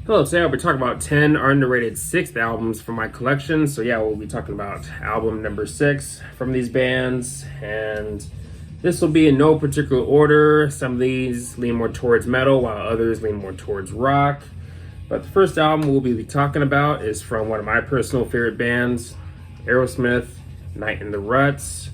Hello, today I'll be talking about 10 underrated sixth albums from my collection. So yeah, we'll be talking about album number 6 from these bands, and this will be in no particular order. Some of these lean more towards metal, while others lean more towards rock. But the first album we'll be talking about is from one of my personal favorite bands, Aerosmith, Night in the Ruts.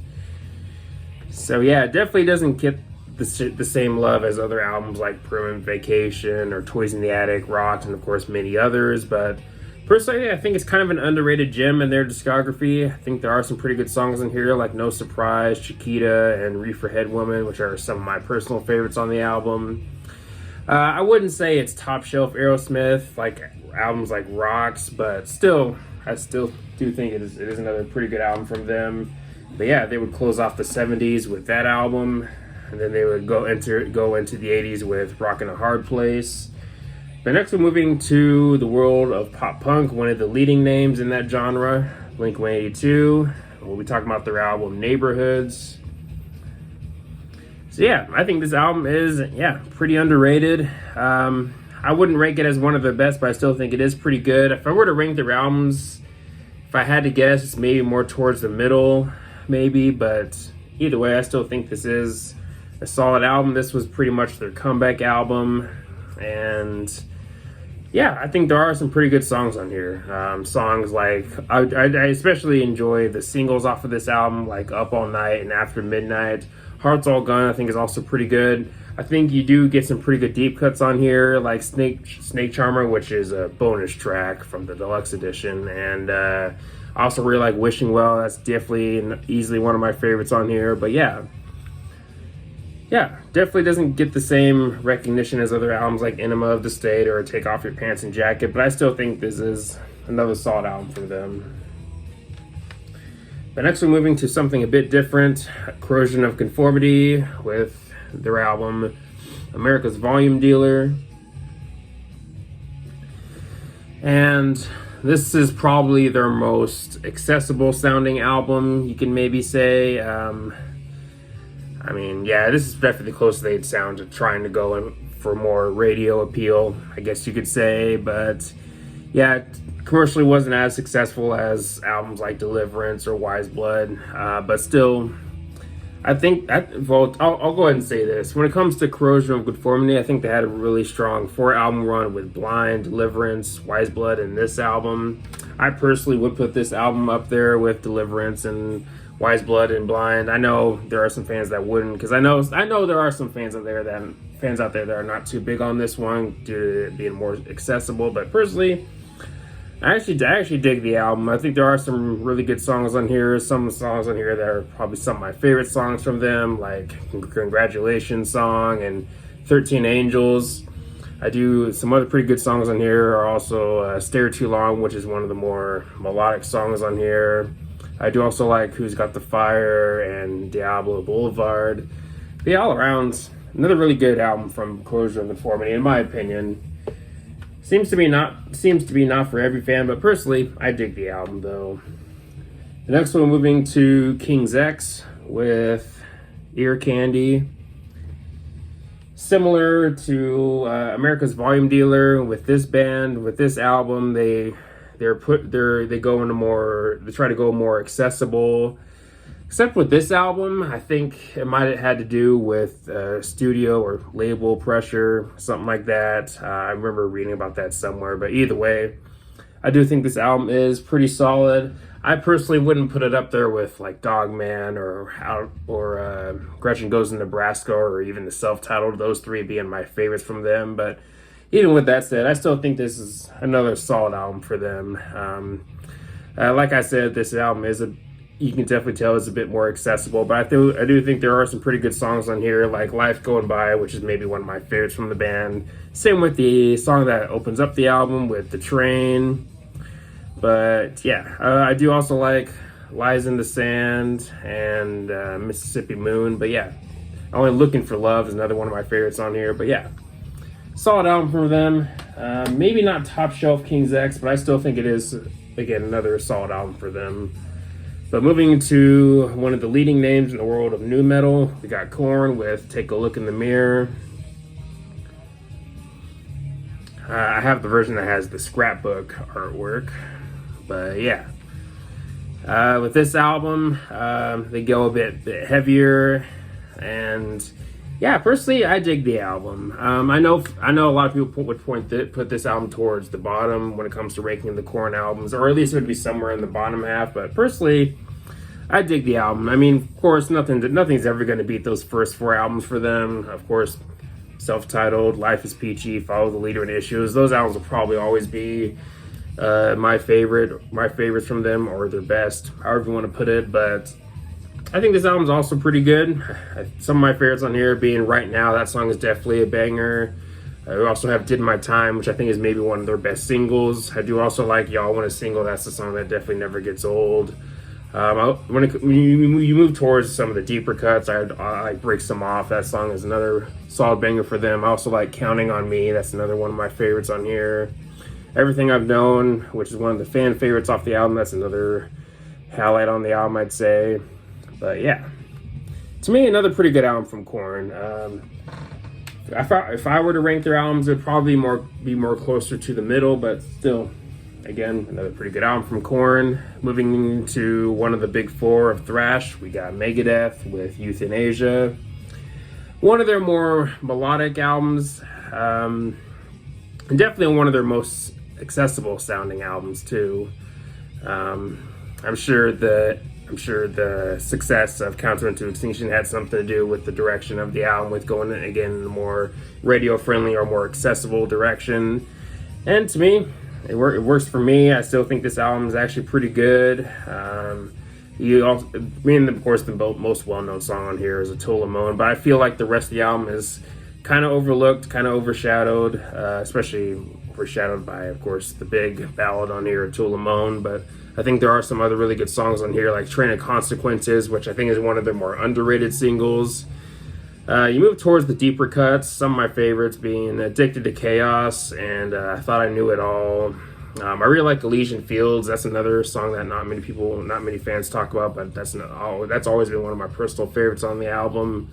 So yeah, it definitely doesn't get the same love as other albums like Permanent Vacation or Toys in the Attic, Rot, and of course many others. But personally, I think it's kind of an underrated gem in their discography. I think there are some pretty good songs in here like No Surprise, Chiquita, and Reefer Head Woman, which are some of my personal favorites on the album. I wouldn't say it's top shelf Aerosmith like albums like Rocks, but I still do think it is another pretty good album from them. But yeah, they would close off the 70s with that album, and then they would go into the 80s with Rockin' a Hard Place. But next we're moving to the world of pop punk, one of the leading names in that genre, Blink-182. We'll be talking about their album Neighborhoods. So yeah, I think this album is pretty underrated. I wouldn't rank it as one of the best, but I still think it is pretty good. If I were to rank their albums, if I had to guess, it's maybe more towards the middle, maybe. But either way, I still think this is a solid album. This was pretty much their comeback album, and yeah, I think there are some pretty good songs on here. Songs like I especially enjoy the singles off of this album, like Up All Night and After Midnight. Hearts All Gone, I think, is also pretty good. I think you do get some pretty good deep cuts on here, like Snake Charmer, which is a bonus track from the deluxe edition, and I also really like Wishing Well. That's definitely and easily one of my favorites on here. But yeah, definitely doesn't get the same recognition as other albums like Enema of the State or Take Off Your Pants and Jacket, but I still think this is another solid album from them. But next we're moving to something a bit different, Corrosion of Conformity with their album America's Volume Dealer. And this is probably their most accessible sounding album, you can maybe say. This is definitely the closest they'd sound to trying to go for more radio appeal, I guess you could say. But yeah, commercially wasn't as successful as albums like Deliverance or Wise Blood. But still, I think, I'll go ahead and say this. When it comes to Corrosion of Conformity, I think they had a really strong 4-album run with Blind, Deliverance, Wise Blood, and this album. I personally would put this album up there with Deliverance and Wise Blood and Blind. I know there are some fans that wouldn't, because I know there are some fans out there that are not too big on this one due to it being more accessible. But personally, I actually dig the album. I think there are some really good songs on here. Some songs on here that are probably some of my favorite songs from them, like Congratulations Song and 13 Angels. I do some other pretty good songs on here are also Stare Too Long, which is one of the more melodic songs on here. I do also like Who's Got the Fire and Diablo Boulevard. But yeah, all around, another really good album from Corrosion of Conformity, in my opinion. Seems to be not for every fan, but personally, I dig the album though. The next one, moving to King's X with Ear Candy. Similar to America's Volume Dealer, with this band, with this album, they try to go more accessible. Except with this album, I think it might have had to do with studio or label pressure, something like that. I remember reading about that somewhere. But either way, I do think this album is pretty solid. I personally wouldn't put it up there with like Dogman or Gretchen Goes to Nebraska or even the self-titled, those three being my favorites from them. But even with that said, I still think this is another solid album for them. Like I said, this album you can definitely tell it's a bit more accessible, but I do think there are some pretty good songs on here, like Life Going By, which is maybe one of my favorites from the band. Same with the song that opens up the album with The Train. But yeah, I do also like Lies in the Sand and Mississippi Moon. But yeah, Only Looking for Love is another one of my favorites on here. But yeah, solid album from them. Maybe not top shelf King's X, but I still think it is, again, another solid album for them. But moving to one of the leading names in the world of nu metal, we got Korn with Take a Look in the Mirror. I have the version that has the scrapbook artwork, but yeah. With this album, they go a bit heavier, and yeah, personally, I dig the album. I know a lot of people would put this album towards the bottom when it comes to ranking the Korn albums, or at least it would be somewhere in the bottom half. But personally, I dig the album. I mean, of course, nothing's ever going to beat those first 4 albums for them. Of course, self-titled, Life is Peachy, Follow the Leader, and Issues. Those albums will probably always be my favorites from them, or their best, however you want to put it. But I think this album's also pretty good. Some of my favorites on here being Right Now. That song is definitely a banger. We also have Did My Time, which I think is maybe one of their best singles. I do also like Y'all Want a Single. That's the song that definitely never gets old. When you move towards some of the deeper cuts, I like Break Some Off. That song is another solid banger for them. I also like Counting on Me. That's another one of my favorites on here. Everything I've Known, which is one of the fan favorites off the album. That's another highlight on the album, I'd say. But yeah, to me, another pretty good album from Korn. If I were to rank their albums, it'd probably be more closer to the middle, but still, again, another pretty good album from Korn. Moving to one of the big 4 of thrash, we got Megadeth with Euthanasia. One of their more melodic albums, and definitely one of their most accessible sounding albums too. I'm sure the success of Countdown to Extinction had something to do with the direction of the album, with going again in a more radio friendly or more accessible direction. And to me, it works for me. I still think this album is actually pretty good. Of course, the most well-known song on here is A Tool Amone, but I feel like the rest of the album is kind of overlooked, kind of overshadowed, especially overshadowed by, of course, the big ballad on here, A Tool Amone. But I think there are some other really good songs on here, like Train of Consequences, which I think is one of their more underrated singles. You move towards the deeper cuts, some of my favorites being Addicted to Chaos and I Thought I Knew It All. I really like Elysian Fields. That's another song that not many fans talk about, but that's always been one of my personal favorites on the album.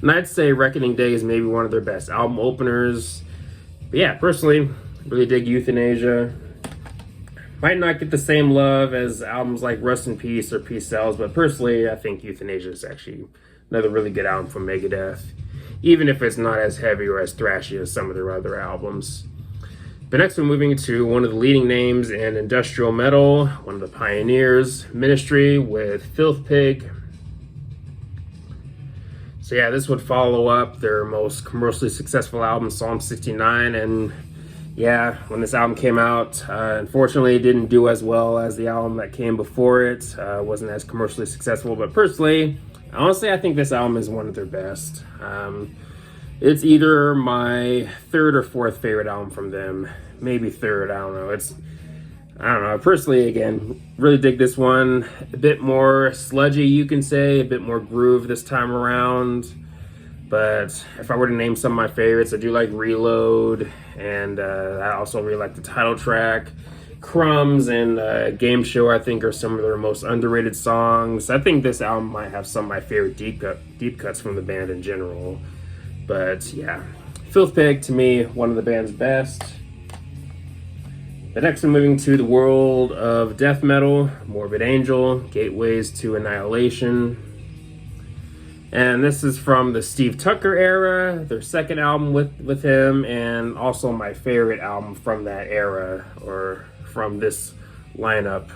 And I'd say Reckoning Day is maybe one of their best album openers. But yeah, personally, really dig Euthanasia. Might not get the same love as albums like Rust in Peace or Peace Sells, but personally, I think Euthanasia is actually another really good album from Megadeth, even if it's not as heavy or as thrashy as some of their other albums. But next, we're moving to one of the leading names in industrial metal, one of the pioneers, Ministry with Filth Pig. So yeah, this would follow up their most commercially successful album, Psalm 69, and yeah, when this album came out, unfortunately it didn't do as well as the album that came before it. Wasn't as commercially successful, but personally, honestly, I think this album is one of their best. It's either my 3rd or 4th favorite album from them. Maybe 3rd, I don't know. Personally, again, really dig this one. A bit more sludgy, you can say, a bit more groove this time around. But if I were to name some of my favorites, I do like Reload, and I also really like the title track. Crumbs and Game Show, I think, are some of their most underrated songs. I think this album might have some of my favorite deep cuts from the band in general. But yeah, Filth Pig, to me, one of the band's best. But next, I'm moving to the world of death metal, Morbid Angel, Gateways to Annihilation. And this is from the Steve Tucker era, their 2nd album with him, and also my favorite album from that era, or from this lineup,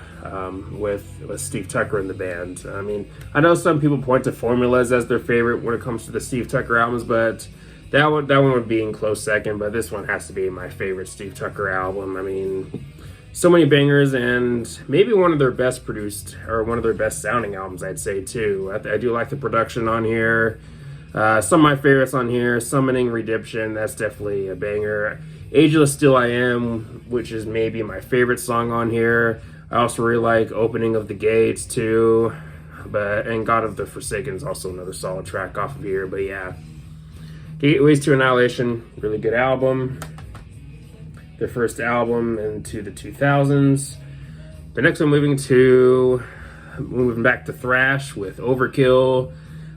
with Steve Tucker in the band. I mean, I know some people point to Formulas as their favorite when it comes to the Steve Tucker albums, but that one would be in close second. But this one has to be my favorite Steve Tucker album. I mean, so many bangers, and maybe one of their best produced, or one of their best sounding albums, I'd say too. I do like the production on here. Some of my favorites on here, Summoning Redemption, that's definitely a banger. Ageless Still I Am, which is maybe my favorite song on here. I also really like Opening of the Gates too, and God of the Forsaken is also another solid track off of here. But yeah, Gateways to Annihilation, really good album. Their first album into the 2000s. But next I'm moving back to thrash with Overkill,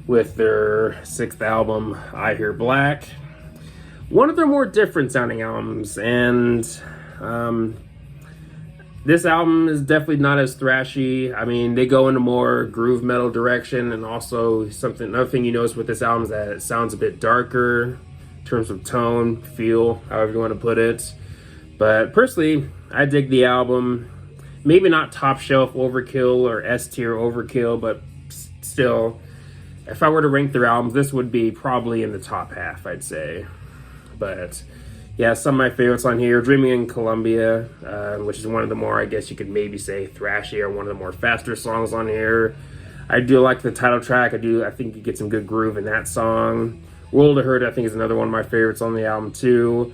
with their 6th album, I Hear Black. one of their more different sounding albums, and this album is definitely not as thrashy. I mean, they go into more groove metal direction, and also another thing you notice with this album is that it sounds a bit darker in terms of tone, feel, however you want to put it. But personally, I dig the album. Maybe not top shelf Overkill or S tier Overkill, but still, if I were to rank their albums, this would be probably in the top half, I'd say. But yeah, some of my favorites on here, Dreaming in Columbia, which is one of the more, I guess you could maybe say, thrashy, or one of the more faster songs on here. I do like the title track. I think you get some good groove in that song. World of Hurt, I think, is another one of my favorites on the album too.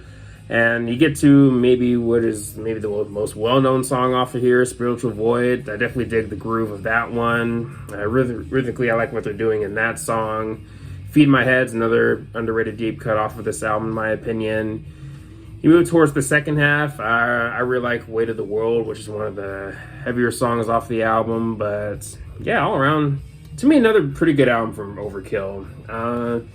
And you get to maybe what is maybe the most well-known song off of here, Spiritual Void. I definitely dig the groove of that one. Rhythmically, I like what they're doing in that song. Feed My Head's another underrated deep cut off of this album, in my opinion. You move towards the second half, I really like Weight of the World, which is one of the heavier songs off the album. But yeah, all around, to me, another pretty good album from Overkill.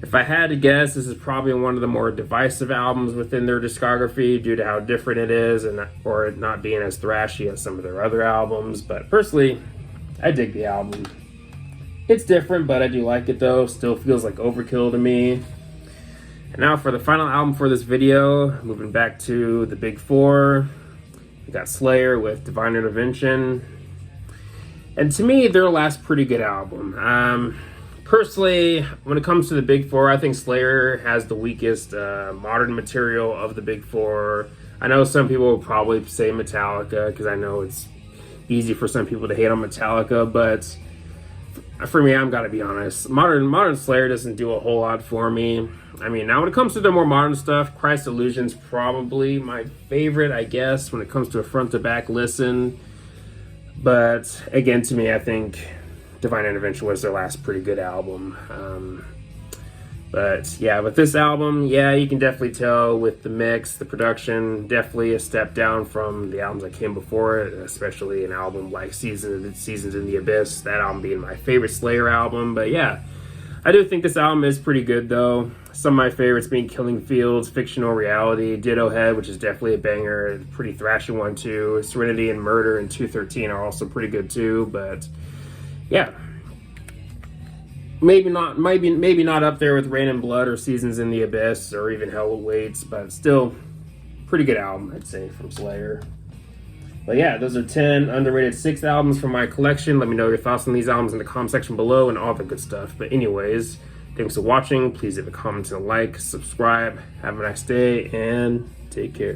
If I had to guess, this is probably one of the more divisive albums within their discography due to how different it is, or it not being as thrashy as some of their other albums. But personally, I dig the album. It's different, but I do like it though. Still feels like Overkill to me. And now for the final album for this video, moving back to the Big Four. We got Slayer with Divine Intervention. And to me, their last pretty good album. Personally, when it comes to the Big Four, I think Slayer has the weakest modern material of the Big Four. I know some people will probably say Metallica, because I know it's easy for some people to hate on Metallica, but for me, I'm gotta be honest, modern Slayer doesn't do a whole lot for me. I mean, now when it comes to the more modern stuff, Christ Illusion's probably my favorite, I guess, when it comes to a front to back listen. But again, to me, I think Divine Intervention was their last pretty good album. But yeah, with this album, yeah, you can definitely tell with the mix, the production, definitely a step down from the albums that came before it, especially an album like Seasons in the Abyss, that album being my favorite Slayer album. But yeah, I do think this album is pretty good though. Some of my favorites being Killing Fields, Fictional Reality, Ditto Head, which is definitely a banger, pretty thrashy one too. Serenity and Murder and 213 are also pretty good too. But yeah, maybe not up there with Rain and Blood or Seasons in the Abyss or even Hell Awaits, but still pretty good album, I'd say, from Slayer. But yeah, those are 10 underrated 6 albums from my collection. Let me know your thoughts on these albums in the comment section below and all the good stuff. But anyways, thanks for watching. Please leave a comment and a like, subscribe. Have a nice day and take care.